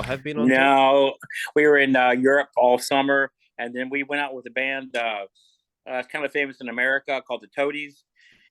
have been on tour? No, we were in Europe all summer, and then we went out with a band. It's kind of famous in America called the Toadies,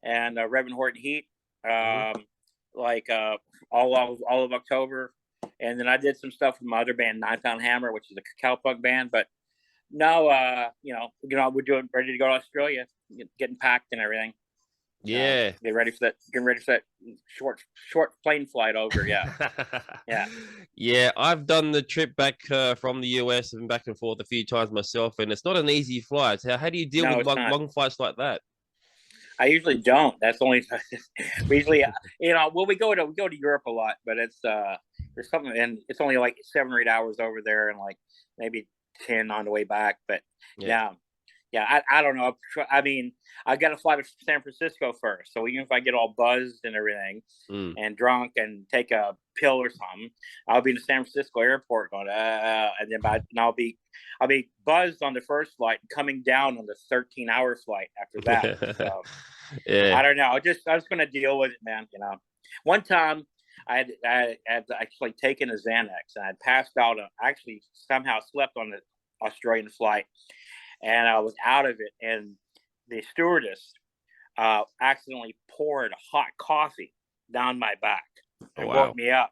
and Reverend Horton Heat. Hmm. Um, like all of October, and then I did some stuff with my other band, Nine Pound Hammer, which is a cowpunk band. But no, we're doing ready to go to Australia, getting packed and everything. Yeah. Get ready for that. Getting ready for that short plane flight over. Yeah, yeah. Yeah, I've done the trip back from the US and back and forth a few times myself, and it's not an easy flight. How do you deal No, with it's not. long flights like that? I usually don't. That's only we usually, well, we go to Europe a lot, but it's there's something, and it's only like 7 or 8 hours over there, and like maybe 10 on the way back. But Yeah. yeah, yeah, I don't know. I mean, I got to fly to San Francisco first, so even if I get all buzzed and everything, Mm. and drunk and take a pill or something, I'll be in the San Francisco airport going, and then I'll be buzzed on the first flight, coming down on the 13-hour flight after that. So Yeah. I don't know. I was going to deal with it, man. One time I had actually taken a Xanax and I had passed out. I actually somehow slept on the Australian flight, and I was out of it. And the stewardess accidentally poured hot coffee down my back Oh, and woke wow. me up.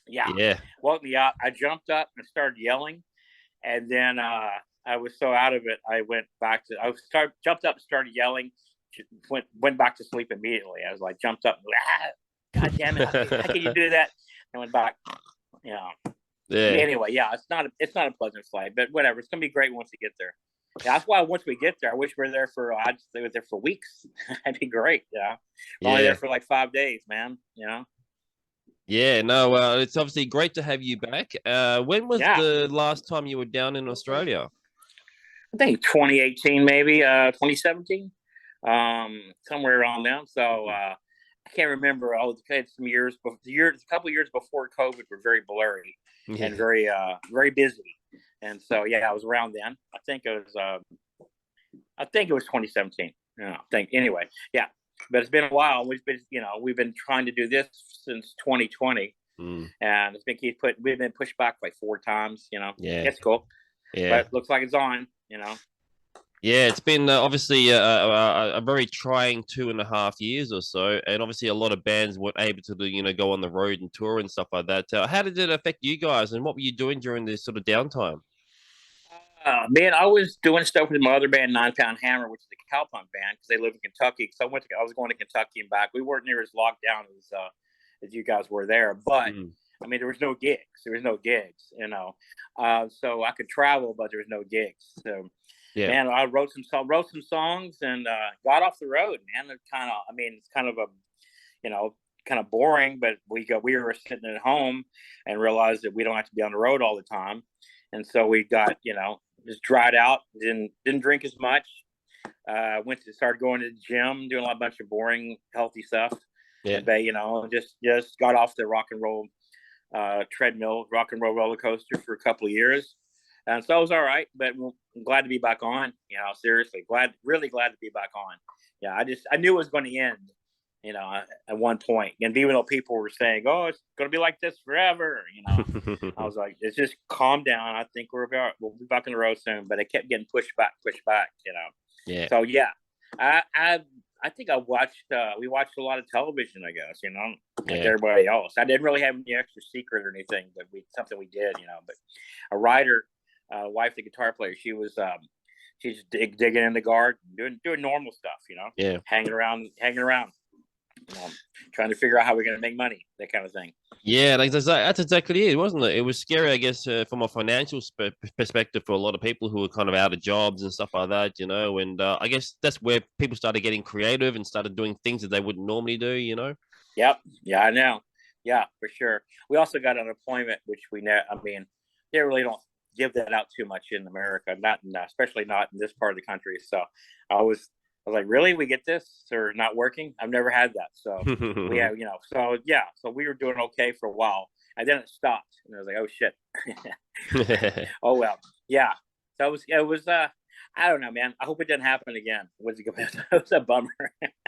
Yeah, Yeah. woke me up. I jumped up and started yelling, and then I was so out of it, I went back to. Jumped up, and started yelling, went back to sleep immediately. I was like, jumped up, God damn it, how can you do that? And went back. You know. Yeah. Anyway, yeah, it's not a pleasant flight, but whatever. It's gonna be great once we get there. Yeah, that's why once we get there, I wish we were there for. I'd stay with there for weeks. That'd be great. Yeah, we're only there Yeah. for like 5 days, man. Yeah. No, it's obviously great to have you back. When was Yeah, the last time you were down in Australia? I think 2018, maybe 2017, somewhere around then. So I can't remember. Had some years, but a couple of years before COVID were very blurry and Yeah. very busy. And so yeah, I was around then. I think it was 2017. I think anyway. Yeah, but it's been a while. We've been trying to do this since 2020, Mm. and we've been pushed back like 4 times. Yeah. It's cool, Yeah. but looks like it's on. Yeah, it's been obviously a very trying 2.5 years or so, and obviously a lot of bands weren't able to do, go on the road and tour and stuff like that. How did it affect you guys, and what were you doing during this sort of downtime? Man, I was doing stuff with my other band, Nine Pound Hammer, which is a cowpunk band because they live in Kentucky. So I was going to Kentucky and back. We weren't near as locked down as you guys were there, but Mm. I mean, there was no gigs. So I could travel, but there was no gigs. So Yeah. man, I wrote some songs and got off the road. Man, it's kind of a you know kind of boring, but we were sitting at home and realized that we don't have to be on the road all the time, and so we got just dried out. Didn't drink as much. Started going to the gym, doing a bunch of boring, healthy stuff, Yeah. and just got off the rock and roll treadmill, rock and roll roller coaster for a couple of years. And so it was all right, but I'm glad to be back on. Seriously, really glad to be back on. Yeah, I knew it was going to end, at one point. And even though people were saying, "Oh, it's going to be like this forever," I was like, "It's just calm down. I think we'll be back on the road soon." But it kept getting pushed back, pushed back. Yeah. So yeah, I think we watched a lot of television. I guess like Yeah. everybody else. I didn't really have any extra secret or anything, but something we did. But a writer, wife, the guitar player, she's digging in the garden, doing normal stuff. Yeah. Hanging around, trying to figure out how we're going to make money, that kind of thing. Yeah, like that's exactly it, wasn't it? It was scary, I guess, from a financial perspective for a lot of people who were kind of out of jobs and stuff like that, And I guess that's where people started getting creative and started doing things that they wouldn't normally do. Yep. Yeah, I know. Yeah, for sure. We also got unemployment, which I mean, they really don't give that out too much in America, especially not in this part of the country. So I was like, really? We get this or not working? I've never had that. So we have, so yeah. So we were doing okay for a while, and then it stopped, and I was like, oh shit. Oh well, yeah. So it was. I don't know, man. I hope it doesn't happen again. It was a bummer.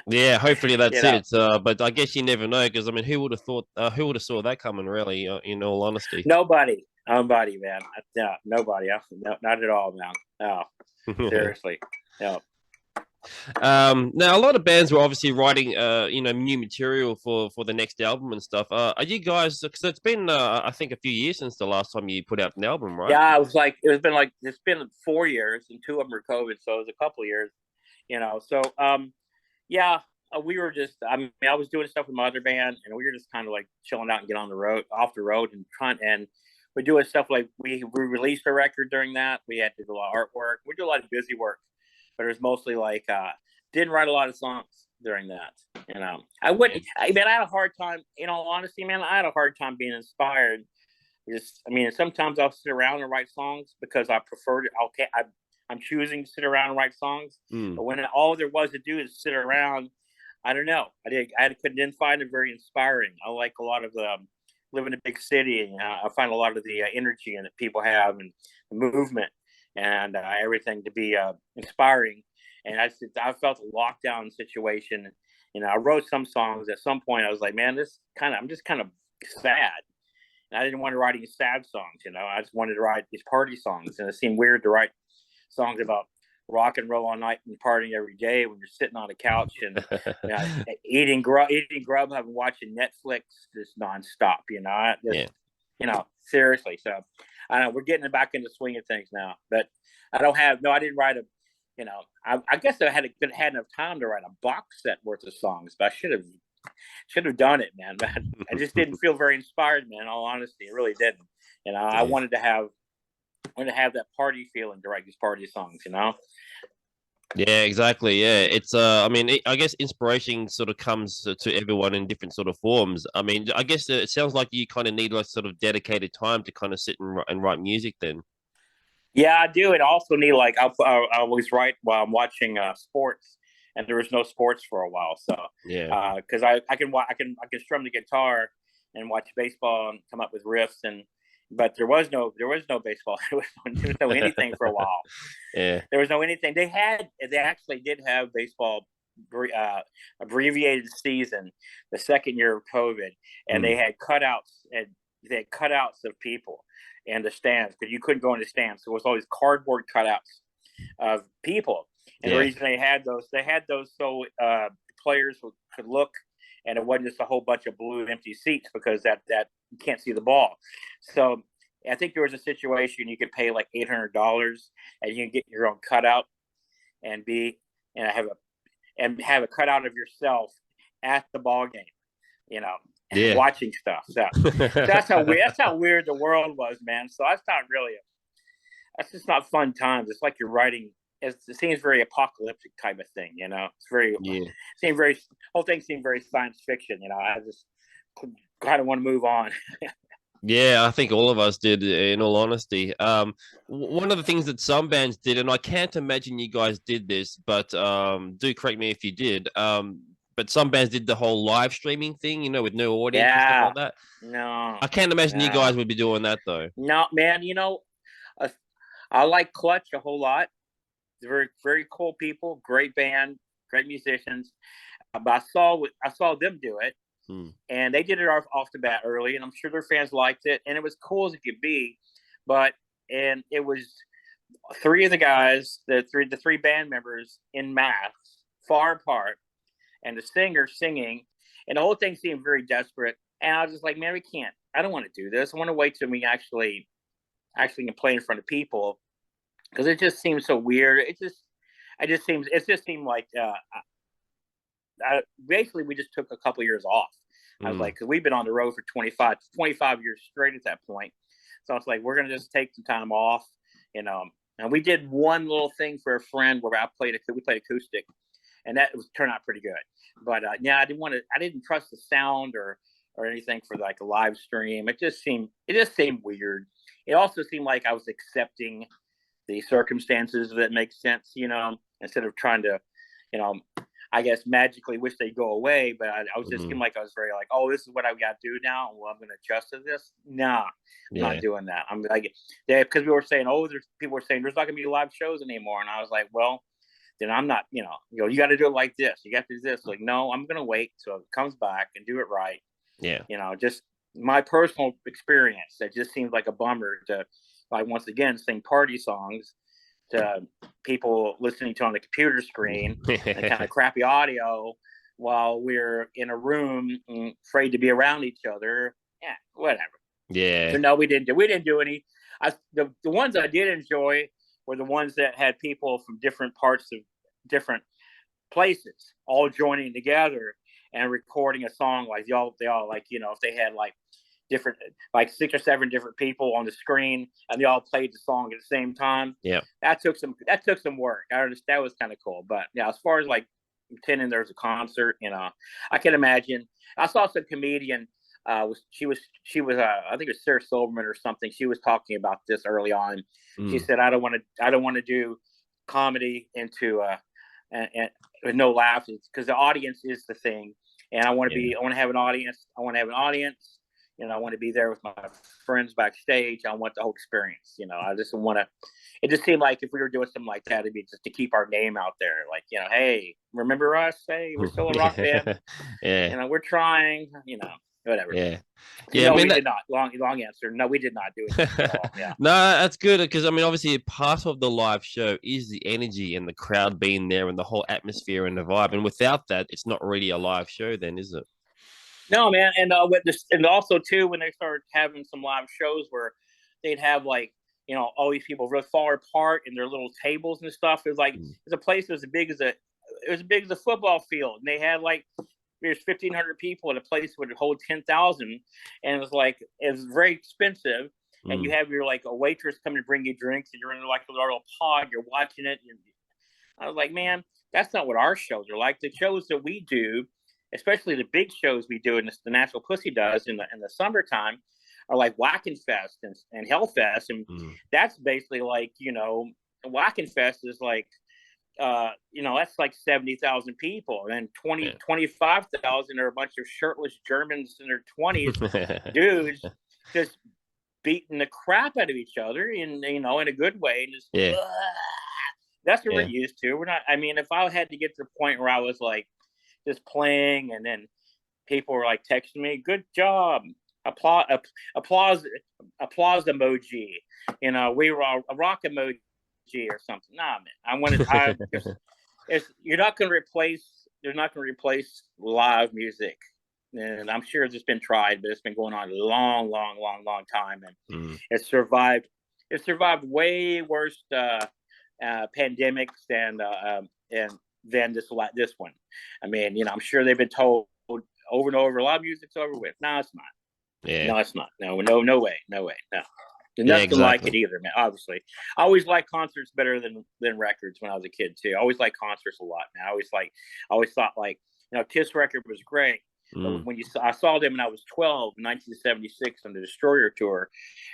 Yeah, hopefully that's You know, it. But I guess you never know because I mean, who would have thought? Who would have saw that coming? Really, in all honesty. nobody, man. No, nobody. No, not at all, man. No, seriously. No. Now a lot of bands were obviously writing, new material for the next album and stuff. Are you guys? Because it's been, I think, a few years since the last time you put out an album, right? Yeah, it's been 4 years, and two of them are COVID, so it was a couple of years. So yeah, we were just. I mean, I was doing stuff with my other band, and we were just kind of like chilling out and get on the road, off the road, and trying. And we're doing stuff like we released a record during that. We had to do a lot of artwork. We do a lot of busy work, but it was mostly like didn't write a lot of songs during that. I wouldn't. I mean, I had a hard time. In all honesty, man, I had a hard time being inspired. I mean, sometimes I'll sit around and write songs because I prefer to. Okay, I'm choosing to sit around and write songs. Mm. But when all there was to do is sit around, I don't know. Didn't find it very inspiring. I like a lot of the live in a big city, and I find a lot of the energy that people have and the movement and everything to be inspiring. And I felt a lockdown situation. I wrote some songs. At some point, I was like, man, I'm just kind of sad. And I didn't want to write any sad songs. I just wanted to write these party songs, and it seemed weird to write songs about rock and roll all night and partying every day when you're sitting on a couch and eating Grubhub and watching Netflix just nonstop. Seriously. So I know we're getting back into the swing of things now, but I didn't write I guess I had enough time to write a box set worth of songs, but I should have done it, man. But I just didn't feel very inspired, man. In all honesty, it really didn't. I wanted to have that party feeling to write these party songs. Yeah, exactly. Yeah, it's I mean, I guess inspiration sort of comes to everyone in different sort of forms. I mean, I guess it sounds like you kind of need like sort of dedicated time to kind of sit and write music. Then. Yeah, I do. And also need like I always write while I'm watching sports, and there was no sports for a while. So Yeah. because I can strum the guitar and watch baseball and come up with riffs but there was no baseball. There was no anything for a while. Yeah. There was no anything. They actually did have baseball abbreviated season the second year of COVID, and they had cutouts of people in the stands because you couldn't go in the stands. So it was always cardboard cutouts of people. And the reason they had those so players could look, and it wasn't just a whole bunch of blue empty seats because that you can't see the ball. So I think there was a situation you could pay like $800 and you can get your own cutout and have a cutout of yourself at the ball game, watching stuff. So that's how weird the world was, man. So that's just not fun times. It's like you're writing. It seems very apocalyptic type of thing, It's whole thing seemed very science fiction, I just kind of want to move on. Yeah, I think all of us did, in all honesty. One of the things that some bands did, and I can't imagine you guys did this, but do correct me if you did. But some bands did the whole live streaming thing, with no audience and stuff like that. No, I can't imagine you guys would be doing that though. No, man. I like Clutch a whole lot. They're very, very cool people, great band, great musicians. But I saw them do it, and they did it off the bat early, and I'm sure their fans liked it, and it was cool as it could be. And it was three of the guys, the three band members in masks, far apart, and the singer singing, and the whole thing seemed very desperate. And I was just like, man, I don't want to do this. I want to wait till we actually can play in front of people, because it just seems so weird. It just seemed like basically we just took a couple years off. I was like, because we've been on the road for 25 years straight at that point. So I was like, we're gonna just take some time off, And we did one little thing for a friend where we played acoustic, and turned out pretty good. But I didn't trust the sound or anything for like a live stream. It just seemed weird. It also seemed like I was accepting the circumstances that make sense, instead of trying to, I guess magically wish they'd go away, but I was just feeling like I was very like, oh, this is what I got to do now. Well, I'm going to adjust to this. Nah, I'm not doing that. I'm like, because we were saying, oh, people were saying there's not going to be live shows anymore, and I was like, well, then I'm not. You got to do it like this. You got to do this. Like, no, I'm going to wait till it comes back and do it right. Yeah. Just my personal experience. It just seems like a bummer to, like, once again, sing party songs to people listening to on the computer screen and kind of crappy audio while we're in a room afraid to be around each other. Yeah, whatever. Yeah. So no, we didn't do any. The ones I did enjoy were the ones that had people from different parts of different places all joining together and recording a song. Like they all like, if they had like different, like 6 or 7 different people on the screen and they all played the song at the same time. Yeah, that took some work. I understand, that was kind of cool. But yeah, as far as like pretending there's a concert, I can imagine. I saw some comedian, she was I think it was Sarah Silverman or something. She was talking about this early on. She said, I don't want to do comedy into and with no laughs, because the audience is the thing, and I want to have an audience. I want to be there with my friends backstage. I want the whole experience. I just want to. It just seemed like if we were doing something like that, it'd be just to keep our name out there. Like, hey, remember us? Hey, we're still a rock band. Yeah. We're trying. Whatever. Yeah. Yeah. No, we did not. Long answer. No, we did not do it at all. Yeah. No, that's good, because I mean, obviously, part of the live show is the energy and the crowd being there and the whole atmosphere and the vibe. And without that, it's not really a live show, then, is it? No, man, and and also too, when they started having some live shows where they'd have like, all these people really far apart in their little tables and stuff. It was like it's a place that was as big as a football field, and they had like there's 1,500 people at a place that would hold 10,000, and it was very expensive. And you have your like a waitress coming to bring you drinks, and you're in like a little pod, you're watching it. And I was like, man, that's not what our shows are like. The shows that we do, especially the big shows we do, and the Nashville Pussy does in the summertime, are like Whackin' Fest and Hellfest, and that's basically like Whackin' Fest is like that's like 70,000 people, and 25,000 are a bunch of shirtless Germans in their 20s, dudes, just beating the crap out of each other in in a good way. Just, that's what we're used to. We're not. I mean, if I had to get to the point where I was like just playing, and then people were like texting me, "Good job, applause emoji," we were a rock emoji or something. Nah, man, I wanted. You're not going to replace. They're not going to replace live music, and I'm sure it's been tried, but it's been going on a long time, and it survived. It survived way worse pandemics than this one. I mean, I'm sure they've been told over and over, a lot of music's over with. No, it's not. Yeah. No, it's not. No way. No. There's nothing like it either, man. Obviously, I always liked concerts better than records when I was a kid too. I always liked concerts a lot, man. I always thought like, Kiss record was great. But when I saw them when I was 12 in 1976 on the Destroyer tour,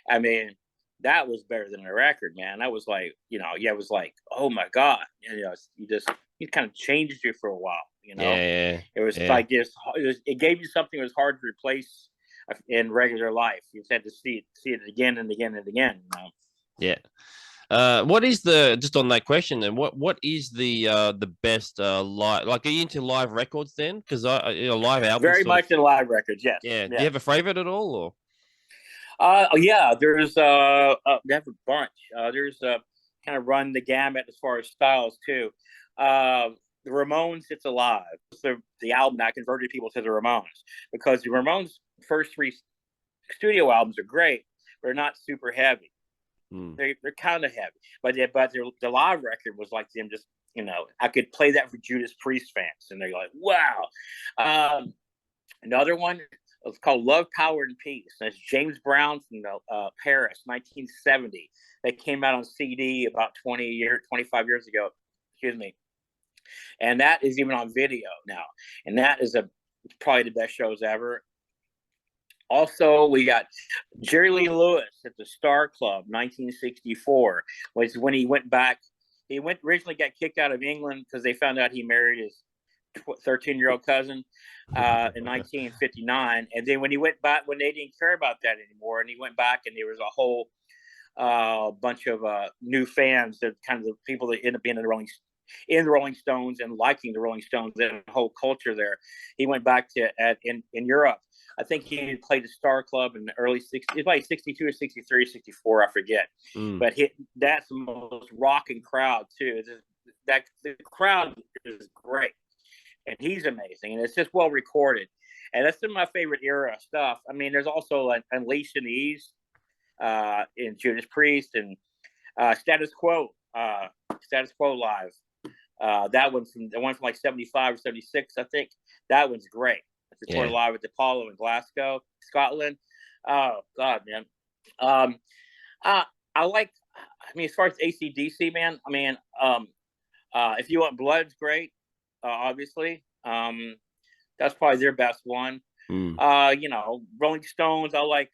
I mean, that was better than a record, man. That was like, it was like, oh my God. It kind of changed you for a while, Yeah. It was like it gave you something that was hard to replace in regular life. You just had to see it again and again and again. Yeah. What is just on that question then? What is the best live? Like, are you into live records then? Because live albums. Very much in live records, yes. Yeah. Do you have a favorite at all, or? Yeah. There's they have a bunch. There's kind of run the gamut as far as styles too. The Ramones, It's Alive. It's the album that converted people to the Ramones, because the Ramones' first 3 studio albums are great. They're not super heavy. They're kind of heavy, but the live record was like them just, I could play that for Judas Priest fans, and they're like, wow. Another one, it's called Love, Power, and Peace. That's James Brown from Paris, 1970. They came out on CD about 25 years ago. Excuse me. And that is even on video now. And that is probably the best shows ever. Also, we got Jerry Lee Lewis at the Star Club, 1964, was when he went back. He originally got kicked out of England because they found out he married 13-year-old cousin in 1959. And then when he went back, when they didn't care about that anymore, and he went back, and there was a whole bunch of new fans, that kind of the people that end up being in the Rolling Stones and liking the Rolling Stones, and the whole culture there. He went back to in Europe. I think he played the Star Club in the early 60s. He played 62 or 63, 64, I forget. But that's the most rocking crowd too. That the crowd is great, and he's amazing, and it's just well recorded. And that's some of my favorite era stuff. I mean, there's also like Unleashed in the East, in Judas Priest, and Status Quo live. That one from like 75 or 76, I think. That one's great. It's recorded live at the Apollo in Glasgow, Scotland. Oh God, man. I like. I mean, as far as AC/DC, man. I mean, if you want Blood's great, obviously. That's probably their best one. You know, Rolling Stones. I like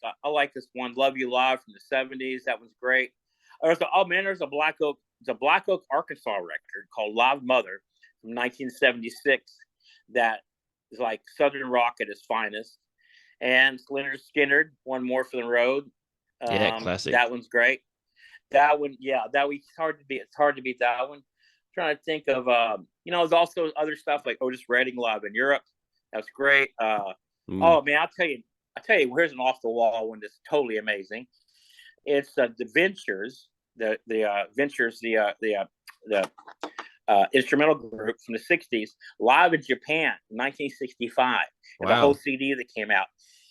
this one, "Love You Live" from the 70s. That one's great. There's a Black Oak. It's a Black Oak, Arkansas record called "Live Mother" from 1976. That is like Southern rock at its finest. And Leonard Skinner, "One More for the Road." Classic. That one's great. That one, it's hard to beat. It's hard to beat that one. I'm trying to think of, you know, there's also other stuff like Otis Redding live in Europe. That's great. Oh man, I'll tell you, here's an off the wall one that's totally amazing. It's the Ventures, the instrumental group from the 60s, live in Japan in 1965. Wow. The whole CD that came out.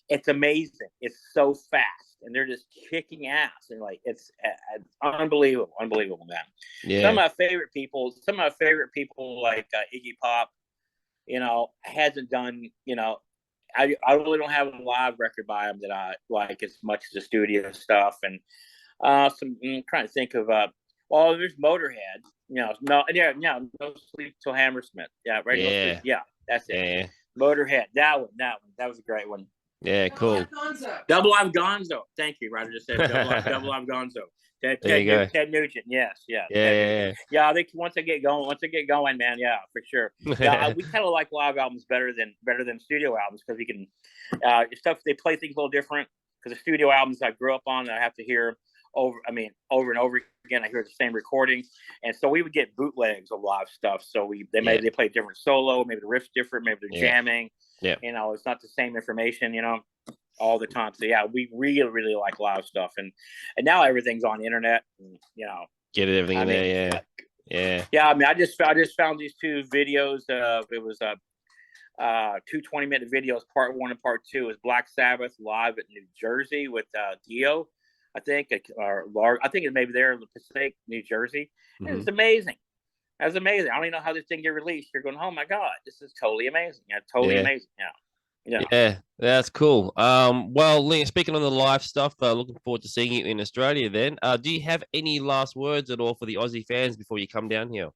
It's amazing. It's so fast, and they're just kicking ass, and like it's unbelievable, man. Yeah. Some of my favorite people like Iggy Pop, you know, hasn't done, you know, I really don't have a live record by him that I like as much as the studio stuff. And I'm trying to think of well, there's Motorhead, you know, No Sleep Till Hammersmith. Yeah, right. Yeah. Yeah, that's it. Yeah. Motorhead. That was a great one. Yeah, cool. Double Live Gonzo. Thank you, Ryder just said Double Live Gonzo. Ted Nugent. Yes, yeah. Yeah, I think once they get going, man, yeah, for sure. Yeah, we kind of like live albums better than studio albums, because we can stuff, they play things a little different, because the studio albums I grew up on, I have to hear over and over again. I hear the same recording, and so we would get bootlegs of live stuff. So they play different solo, maybe the riff's different, maybe they're jamming. Yeah, you know, it's not the same information, you know, all the time. So yeah, we really like live stuff, and now everything's on the internet. And, you know, get everything in there. Yeah. I mean, I just found these two videos. It was 2 20-minute videos. Part 1 and part 2 is Black Sabbath live at New Jersey with Dio. I think it may be there in the Pacific, New Jersey. Mm-hmm. It's amazing. That's amazing. I don't even know how this thing get released. You're going, oh my God, this is totally amazing. Yeah, totally amazing. Yeah, that's cool. Well, Lee, speaking on the live stuff, looking forward to seeing you in Australia then. Do you have any last words at all for the Aussie fans before you come down here?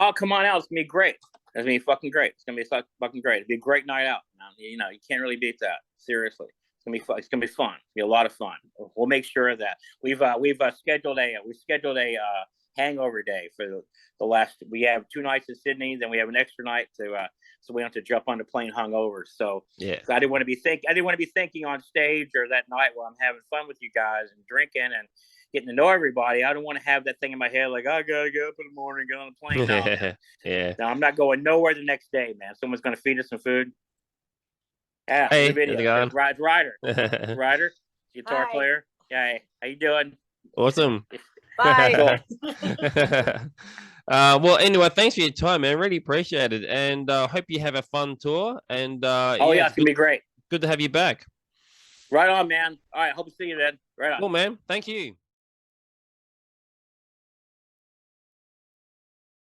Oh, come on out. It's going to be great. It's going to be fucking great. It's going to be fucking great. It'll be a great night out. You know, you can't really beat that. Seriously. It's gonna be fun. It's gonna be fun. It'll be a lot of fun. We'll make sure of that we've scheduled a hangover day for the last. We have 2 nights in Sydney, then we have an extra night so we don't have to jump on the plane hungover. So yeah, I didn't want to be thinking on stage or that night while I'm having fun with you guys and drinking and getting to know everybody. I don't want to have that thing in my head like I gotta get up in the morning, get on the plane. No, yeah. No, I'm not going nowhere the next day, man. Someone's gonna feed us some food. Yeah, hey, video. It's Ruyter. Ruyter, guitar player. Yeah, how you doing? Awesome. Bye. Well, anyway, thanks for your time, man. Really appreciate it, and hope you have a fun tour. And it's gonna be great. Good to have you back. Right on, man. All right, hope to see you then. Right on. Cool, man. Thank you.